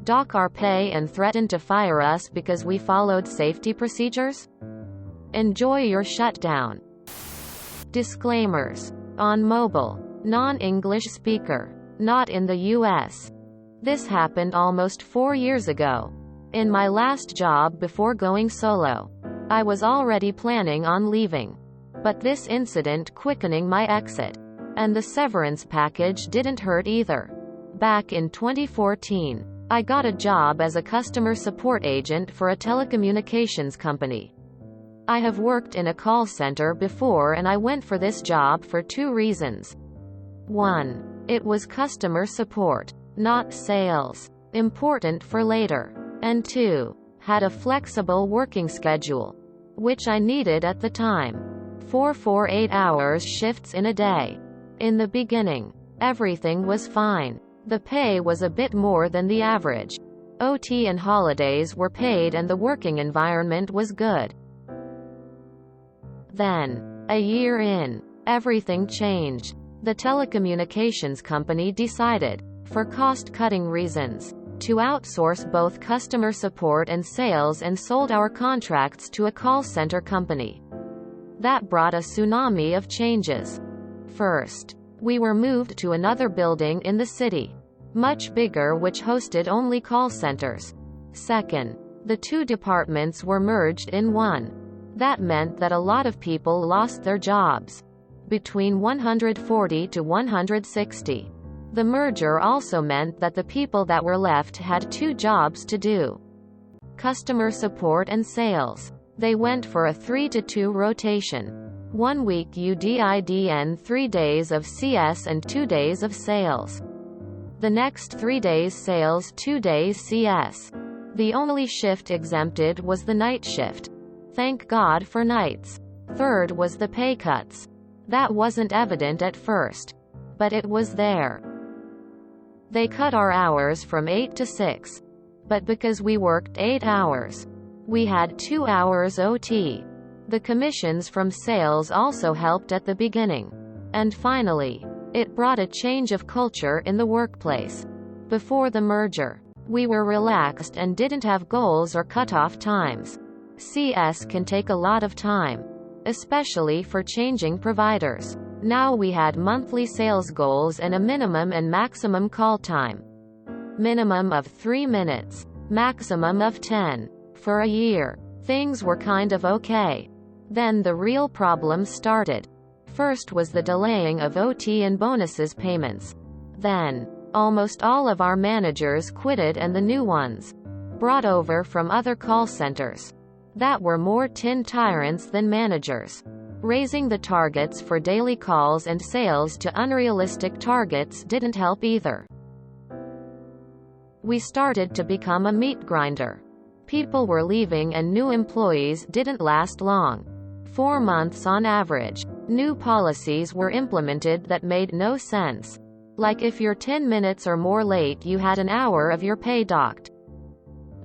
dock our pay and threaten to fire us because we followed safety procedures? Enjoy your shutdown. Disclaimers. On mobile. Non-English speaker. Not in the US. This happened almost 4 years ago. In my last job before going solo. I was already planning on leaving. But this incident quickening my exit. And the severance package didn't hurt either. Back in 2014, I got a job as a customer support agent for a telecommunications company. I have worked in a call center before and I went for this job for 2 reasons. 1. It was customer support, not sales. Important for later. And 2. Had a flexible working schedule. Which I needed at the time. 4 8-hour shifts in a day. In the beginning, everything was fine. The pay was a bit more than the average. OT and holidays were paid and the working environment was good. Then, a year in, everything changed. The telecommunications company decided, for cost-cutting reasons, to outsource both customer support and sales and sold our contracts to a call center company. That brought a tsunami of changes. First, we were moved to another building in the city. Much bigger, which hosted only call centers. Second, the 2 departments were merged in one. That meant that a lot of people lost their jobs. Between 140 to 160. The merger also meant that the people that were left had 2 jobs to do. Customer support and sales. They went for a 3-to-2 rotation. 1 week UDIDN, 3 days of CS and 2 days of sales. The next 3 days sales, 2 days CS. The only shift exempted was the night shift. Thank God for nights. Third was the pay cuts. That wasn't evident at first. But it was there. They cut our hours from 8 to 6. But because we worked 8 hours, we had 2 hours OT. The commissions from sales also helped at the beginning. And finally, it brought a change of culture in the workplace. Before the merger, we were relaxed and didn't have goals or cutoff times. CS can take a lot of time, especially for changing providers. Now we had monthly sales goals and a minimum and maximum call time. Minimum of 3 minutes, maximum of 10. For a year, things were kind of okay. Then the real problems started. First was the delaying of OT and bonuses payments. Then, almost all of our managers quitted and the new ones, brought over from other call centers, that were more tin tyrants than managers. Raising the targets for daily calls and sales to unrealistic targets didn't help either. We started to become a meat grinder. People were leaving and new employees didn't last long. 4 months on average. New policies were implemented that made no sense. Like if you're 10 minutes or more late, you had an hour of your pay docked.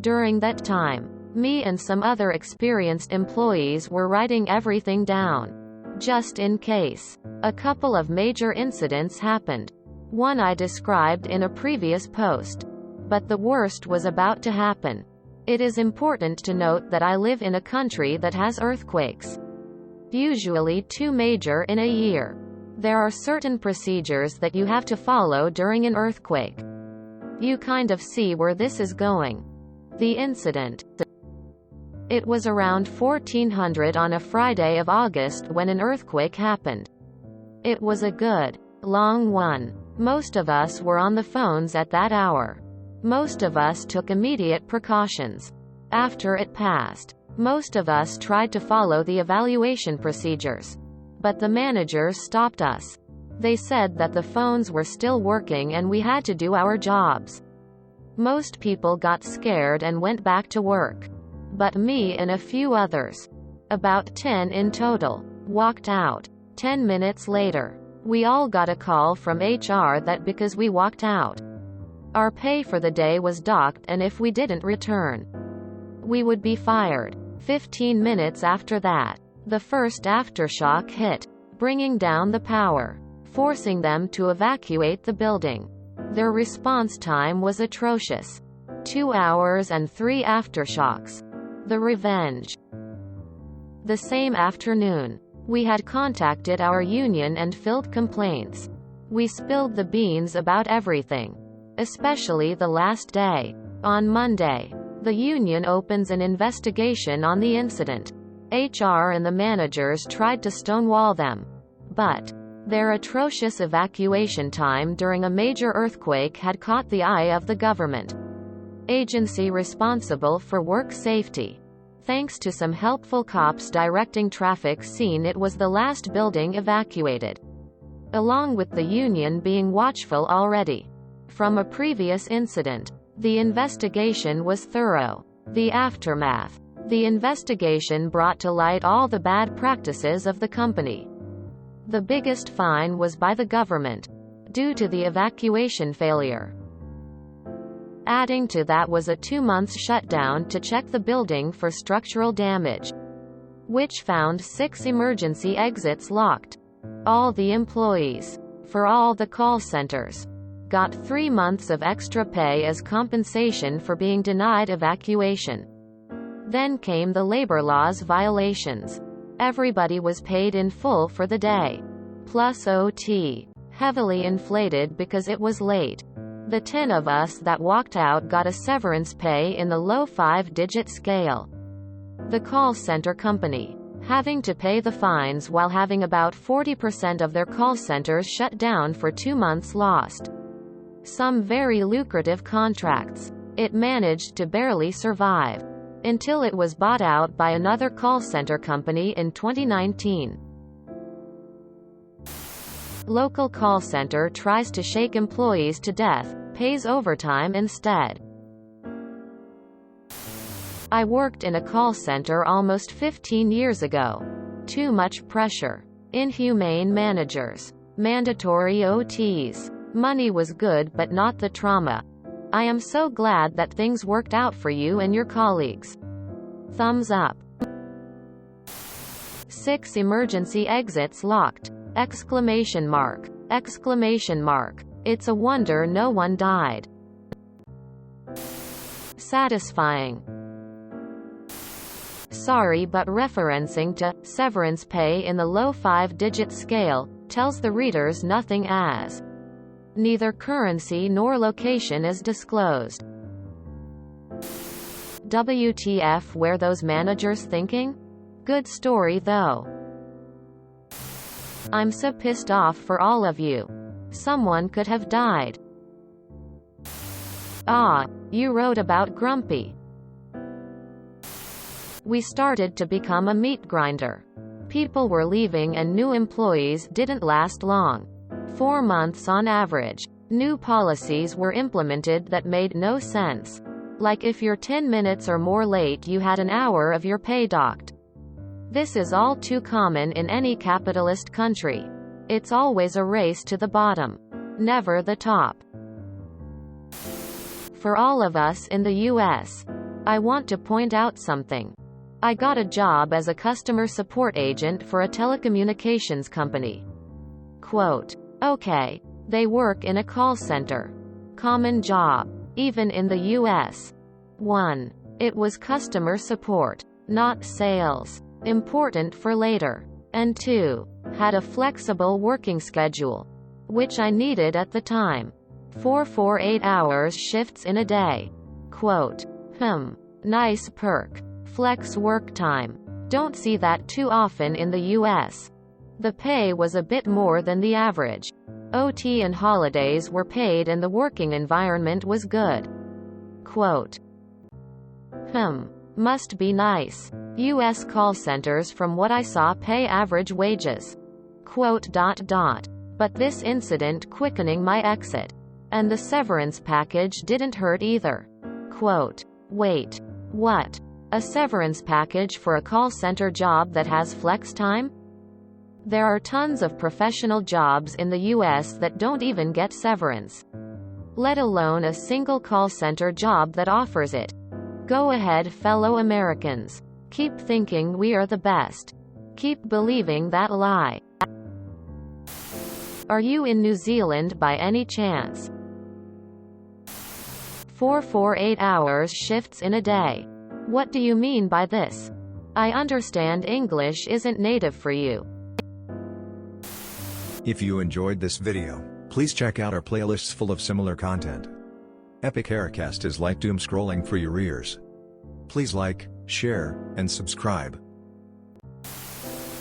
During that time, me and some other experienced employees were writing everything down, just in case. A couple of major incidents happened. One I described in a previous post. But the worst was about to happen. It is important to note that I live in a country that has earthquakes. Usually 2 major in a year. There are certain procedures that you have to follow during an earthquake. You kind of see where this is going. The incident. It was around 1400 on a Friday of August when an earthquake happened. It was a good, long one. Most of us were on the phones at that hour. Most of us took immediate precautions. After it passed, most of us tried to follow the evaluation procedures. But the managers stopped us. They said that the phones were still working and we had to do our jobs. Most people got scared and went back to work. But me and a few others, about 10 in total, walked out. 10 minutes later, we all got a call from HR that because we walked out, our pay for the day was docked and if we didn't return, we would be fired. 15 minutes after that, the first aftershock hit, bringing down the power, forcing them to evacuate the building. Their response time was atrocious. 2 hours and 3 aftershocks. The Revenge. The same afternoon, we had contacted our union and filed complaints. We spilled the beans about everything, especially the last day. On Monday, the union opens an investigation on the incident. HR and the managers tried to stonewall them, but their atrocious evacuation time during a major earthquake had caught the eye of the government agency responsible for work safety. Thanks to some helpful cops directing traffic scene, it was the last building evacuated, along with the union being watchful already from a previous incident. The investigation was thorough. The aftermath. The investigation brought to light all the bad practices of the company. The biggest fine was by the government, due to the evacuation failure. Adding to that was a 2-month shutdown to check the building for structural damage, which found 6 emergency exits locked. All the employees, for all the call centers, got 3 months of extra pay as compensation for being denied evacuation. Then came the labor laws violations. Everybody was paid in full for the day, plus OT, heavily inflated because it was late. The 10 of us that walked out got a severance pay in the low 5-digit scale. The call center company, having to pay the fines while having about 40% of their call centers shut down for 2 months, lost some very lucrative contracts. It managed to barely survive, until it was bought out by another call center company in 2019. Local call center tries to shake employees to death, pays overtime instead. I worked in a call center almost 15 years ago. Too much pressure. Inhumane managers. Mandatory OTs. Money was good but not the trauma. I am so glad that things worked out for you and your colleagues. Thumbs up. 6 emergency exits locked! Exclamation mark. Exclamation mark. It's a wonder no one died. Satisfying. Sorry, but referencing to severance pay in the low 5-digit scale tells the readers nothing, as neither currency nor location is disclosed. WTF were those managers thinking? Good story though. I'm so pissed off for all of you. Someone could have died. Ah, you wrote about Grumpy. We started to become a meat grinder. People were leaving and new employees didn't last long. 4 months on average. New policies were implemented that made no sense. Like if you're 10 minutes or more late, you had an hour of your pay docked. This is all too common in any capitalist country. It's always a race to the bottom, never the top. For all of us in the US, I want to point out something. I got a job as a customer support agent for a telecommunications company. Quote, okay, they work in a call center. Common job, even in the US. 1. It was customer support, not sales. Important for later. And 2. Had a flexible working schedule, which I needed at the time. 4 8-hour shifts in a day. Quote, nice perk. Flex work time. Don't see that too often in the US. The pay was a bit more than the average. OT and holidays were paid and the working environment was good. Quote, must be nice. US call centers from what I saw pay average wages. Quote, but this incident quickening my exit. And the severance package didn't hurt either. Quote, wait. What? A severance package for a call center job that has flex time? There are tons of professional jobs in the US that don't even get severance, let alone a single call center job that offers it. Go ahead, fellow Americans. Keep thinking we are the best. Keep believing that lie. Are you in New Zealand by any chance? 4 8-hour shifts in a day. What do you mean by this? I understand English isn't native for you. If you enjoyed this video, please check out our playlists full of similar content. Epic Haircast is like doom scrolling for your ears. Please like, share, and subscribe.